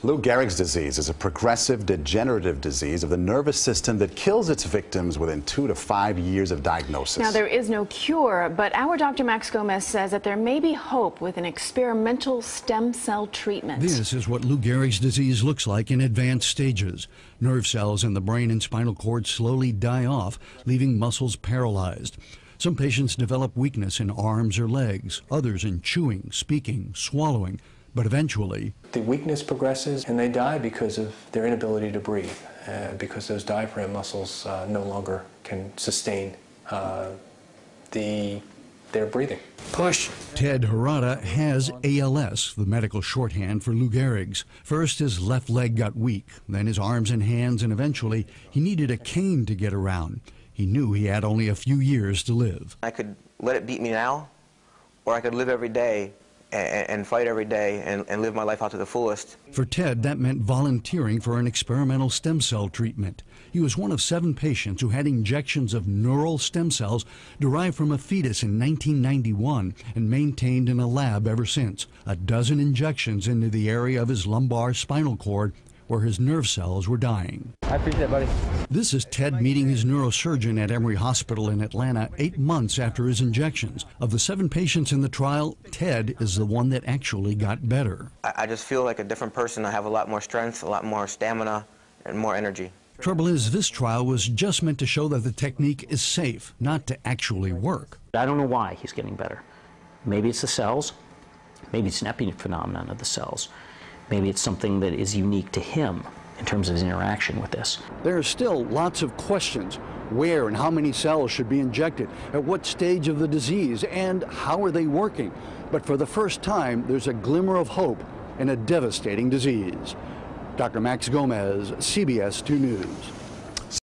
Lou Gehrig's disease is a progressive degenerative disease of the nervous system that kills its victims within 2 to 5 years of diagnosis. Now, there is no cure, but our Dr. Max Gomez says that there may be hope with an experimental stem cell treatment. This is what Lou Gehrig's disease looks like in advanced stages. Nerve cells in the brain and spinal cord slowly die off, leaving muscles paralyzed. Some patients develop weakness in arms or legs, others in chewing, speaking, swallowing. But eventually, the weakness progresses and they die because of their inability to breathe, because those diaphragm muscles no longer can sustain their breathing. Push. Ted Harada has ALS, the medical shorthand for Lou Gehrig's. First, his left leg got weak, then his arms and hands, and eventually he needed a cane to get around. He knew he had only a few years to live. I could let it beat me now, or I could live every day and fight every day and live my life out to the fullest. For Ted, that meant volunteering for an experimental stem cell treatment. He was one of 7 patients who had injections of neural stem cells derived from a fetus in 1991 and maintained in a lab ever since. 12 injections into the area of his lumbar spinal cord where his nerve cells were dying. I appreciate it, buddy. This is Ted meeting his neurosurgeon at Emory Hospital in Atlanta 8 months after his injections. Of the 7 patients in the trial, Ted is the one that actually got better. I just feel like a different person. I have a lot more strength, a lot more stamina, and more energy. Trouble is, this trial was just meant to show that the technique is safe, not to actually work. I don't know why he's getting better. Maybe it's the cells. Maybe it's an epiphenomenon of the cells. Maybe it's something that is unique to him in terms of his interaction with this. There are still lots of questions. Where and how many cells should be injected? At what stage of the disease? And how are they working? But for the first time, there's a glimmer of hope in a devastating disease. Dr. Max Gomez, CBS 2 News.